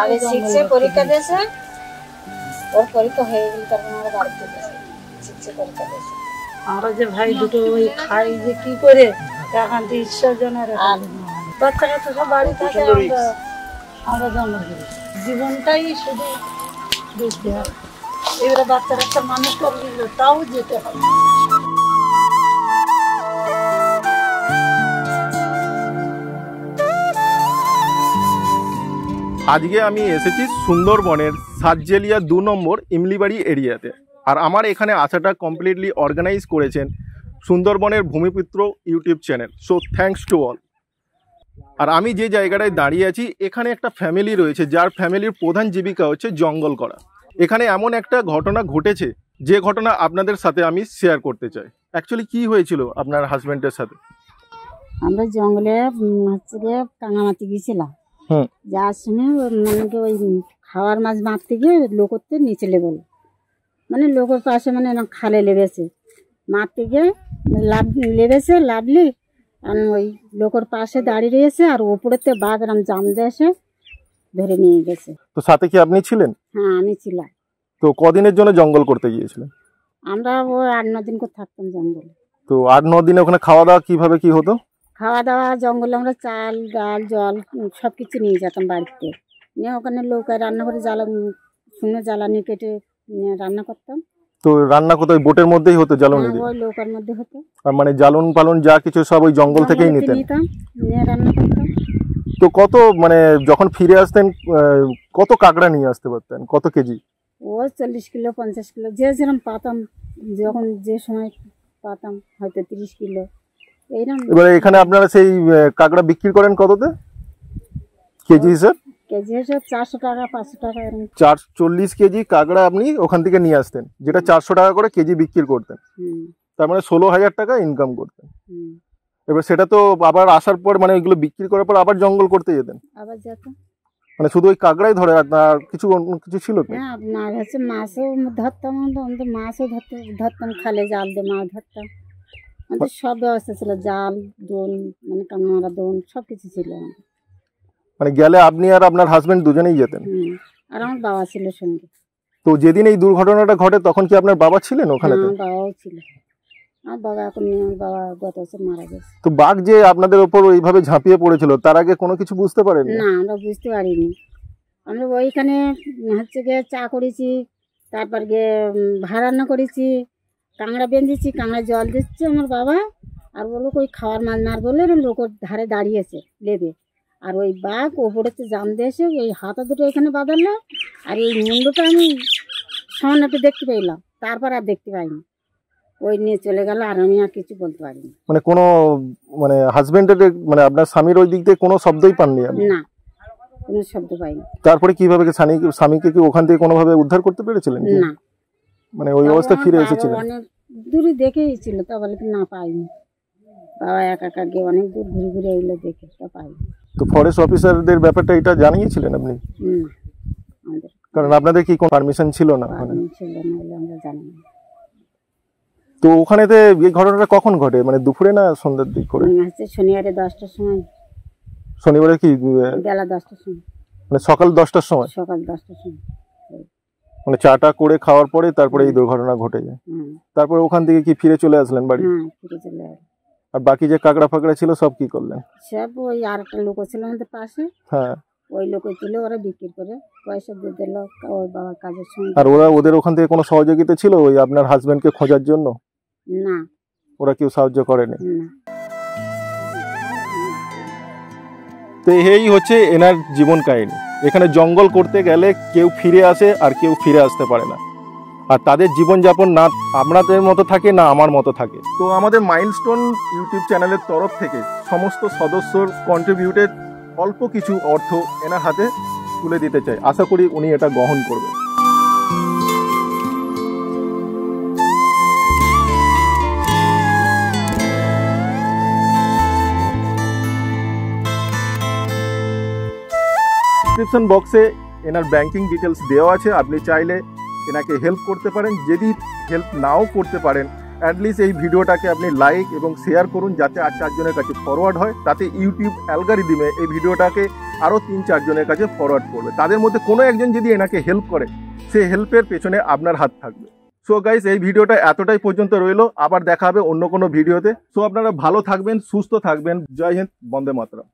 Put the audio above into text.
আগে 6 এ পরীক্ষা দিয়েছে, ওর পরীক্ষা হয়ে গেল, তারপর আমরা বাড়িতে গেছি 6 এ পরীক্ষা দিয়েছে। আমরা যে ভাই দুটো ওই খাই যে কি করে এখন তো ঈশ্বর জনের বাচ্চারা তো সব বাড়ি থাকে, আমরা জন্ম দিয়েছি, জীবনটাই শুধু দেখতে হয়। এবারে বাচ্চারা একটা মানুষ করে দিল, তাও যেতে হবে। আজকে আমি এসেছি সুন্দরবনের সাতজেলিয়া 2 নম্বর ইমলিবাড়ি এরিয়াতে। আর আমার এখানে আসাটা কমপ্লিটলি অর্গানাইজ করেছেন সুন্দরবনের ভূমিপুত্র YouTube channel. So thanks to all. আর আমি যে জায়গাটায় দাঁড়িয়ে আছি, এখানে একটা ফ্যামিলি রয়েছে যার ফ্যামিলির প্রধান জীবিকা হচ্ছে জঙ্গল করা। এখানে এমন একটা ঘটনা ঘটেছে যে ঘটনা আপনাদের সাথে আমি শেয়ার করতে চাই। অ্যাকচুয়ালি কি হয়েছিল আপনার হাজব্যান্ডের সাথে? আমরা জঙ্গলে হচ্ছে গিয়ে কাঙামাতি গিয়েছিলাম। যার সময় মানে ওই খাওয়ার মাছ মারতে গিয়ে লোকতে নিচে লেগেল, মানে লোকের পাশে মানে খালে লেগেছে, মারতে গিয়ে লেগেছে লাভলি, আর ওই লোকের পাশে দাঁড়িয়ে রয়েছে, আর ওপরেতে বাঘ রাম জাম দিয়ে এসে ধরে নিয়ে গেছে। তো সাথে কি আপনি ছিলেন? হ্যাঁ, আমি ছিলাম। তো কদিনের জন্য জঙ্গল করতে গিয়েছিলেন? আমরা ওই 8-9 দিন করে থাকতাম জঙ্গলে। তো 8-9 দিনে ওখানে খাওয়া দাওয়া কিভাবে কি হতো? খাওয়া দাওয়া জঙ্গলে আমরা চাল ডাল জল সব কিছু নিয়ে যেতাম বাড়িতে, নিয়ে ওখানে লোক রান্না করে শুনে জ্বালানি কেটে রান্না করতাম। তো রান্না কোথায়? বোটের মধ্যেই হতো? জ্বালানি ওই লোকের মধ্যে হতো। আর মানে জ্বালন পালন যা কিছু সব ওই জঙ্গল থেকেই নিতেন? নিয়ে রান্না করতাম। তো কত মানে যখন ফিরে আসতেন কত কাঁকড়া নিয়ে আসতে পারতেন? কত কেজি? ও 40 কিলো 50 কিলো যে যেরকম পাতাম, যখন যে সময় পাতাম, হয়তো 30 কিলো এইরকম। এবারে এখানে আপনারা সেই কাঁকড়া বিক্রি করেন কততে কেজি হিসাব? কেজি হিসাব 400 টাকা 500 টাকা এরকম। 40 কেজি কাঁকড়া আপনি ওখান থেকে নিয়ে আসতেন, যেটা 400 টাকা করে কেজি বিক্রি করতেন। তার মানে 16,000 টাকা ইনকাম করতেন। এবার সেটা তো আবার আসার পর মানে ওইগুলো বিক্রি করার পর আবার জঙ্গল করতে যেতেন? আবার যেতাম। মানে শুধু ওই কাঁকড়াই ধরে আর কিছু কিছু ছিল? হ্যাঁ, আপনার হচ্ছে মাছও ধরতাম, মাছও ধরতাম, খালে জাল দিয়ে মাছ ধরতাম, আমাদের সব ব্যবস্থা ছিল, জাল দোন মানে কামড়া দোন সব কিছু ছিল। মানে গেলে আপনি আর আপনার হাজবেন্ড দুজনেই যেতেন? আর আমার বাবা ছিল সঙ্গে। তো যেদিন এই দুর্ঘটনাটা ঘটে তখন কি আপনার বাবা ছিলেন ওখানে? বাবাও ছিল। আমার বাবা এখন নেই, আমার বাবা গত বছর মারা গেছে। তো বাঘ যে আপনাদের ওপর ওইভাবে ঝাঁপিয়ে পড়েছিল তার আগে কোনো কিছু বুঝতে পারেন না? আমরা বুঝতে পারিনি। আমরা ওইখানে হচ্ছে গিয়ে চা করেছি, তারপর গিয়ে ভাত রান্না করেছি, কাঁকড়া বেঁধেছি, কাঁকড়া জল দিচ্ছে আমার বাবা, আর বলো ওই খাওয়ার মাছ মার বলে লোকের ধারে দাঁড়িয়েছে লেবে, আর ওই বাঘ ওপরেতে জাম দিয়ে এসে এই হাতা দুটো এখানে বাঁধালো, আর এই মুন্ডটা আমি সামান্য একটু দেখতে পেলাম, তারপর আর দেখতে পাইনি, ওই নিয়ে চলে গেল, আর আমি আর কিছু বলতে পারিনি। মানে কোনো মানে হাজবেন্ডের মানে আপনার স্বামীর ওই দিক দিয়ে কোনো শব্দই পাননি? না, কোনো শব্দ পাইনি। তারপরে কিভাবে স্বামীকে কি ওখান থেকে কোনোভাবে উদ্ধার করতে পেরেছিলেন? না, মানে ওই অবস্থা ফিরে এসেছিলেন? অনেক দূরে দেখেই ছিল, তা বলে না পাইনি। বাবা একা একা গিয়ে অনেক দূর ঘুরে ঘুরে এলো, দেখে তা পাইনি। তো ফরেস্ট অফিসারদের ব্যাপারটা এটা জানিয়েছিলেন আপনি? কারণ আপনাদের কি কোনো পারমিশন ছিল না? ছিল না বলে আমরা জানি না। তো ওখানেতে এই ঘটনাটা কখন ঘটে? মানে দুপুরে না সন্ধ্যার দিক করে? শনিবারে 10টার সময়। শনিবারে কি বেলা 10টার সময়? মানে সকাল 10টার সময়? সকাল 10টার সময়। মানে চাটা করে খাওয়ার পরে তারপরে এই দুর্ঘটনা ঘটে যায়। তারপরে ওখান থেকে কি ফিরে চলে আসলেন বাড়ি? হ্যাঁ, ফিরে চলে আসলাম। আর বাকি যে কাঁকড়া ফাকড়া ছিল সব কি করলেন? সব ওই আর একটা লোক ছিল আমাদের পাশে, হ্যাঁ, ওই লোক ছিল, ওরা বিক্রি করে পয়সা দিয়ে দিল ওর বাবার কাজের সঙ্গে। আর ওদের ওখান থেকে কোনো সহযোগিতা ছিল ওই আপনার হাজবেন্ডকে খোঁজার জন্য? না, ওরা কেউ সাহায্য করেনি? না। তো এই হচ্ছে এনার জীবন কাহিনী। এখানে জঙ্গল করতে গেলে কেউ ফিরে আসে আর কেউ ফিরে আসতে পারে না, আর তাদের জীবনযাপন না আপনাদের মতো থাকে না আমার মতো থাকে। তো আমাদের মাইলস্টোন ইউটিউব চ্যানেলের তরফ থেকে সমস্ত সদস্যর কন্ট্রিবিউটেড অল্প কিছু অর্থ এনার হাতে তুলে দিতে চাই, আশা করি উনি এটা গ্রহণ করবেন। ডিসক্রিপশন বক্সে এনার ব্যাংকিং ডিটেলস দেওয়া আছে, আপনি চাইলে এনাকে হেল্প করতে পারেন। যদি হেল্প নাও করতে পারেন, অ্যাটলিস্ট এই ভিডিওটাকে আপনি লাইক এবং শেয়ার করুন, যাতে আর 4 জনের কাছে ফরওয়ার্ড হয়, তাতে ইউটিউব অ্যালগরিদমে এই ভিডিওটাকে আরও 3-4 জনের কাছে ফরওয়ার্ড করবে। তাদের মধ্যে কোনো একজন যদি এনাকে হেল্প করে, সেই হেল্পের পেছনে আপনার হাত থাকবে। সো গাইস, এই ভিডিওটা এতটাই পর্যন্ত রইলো, আবার দেখা হবে অন্য কোনো ভিডিওতে। সো আপনারা ভালো থাকবেন, সুস্থ থাকবেন। জয় হিন্দ, বন্দে মাতরম।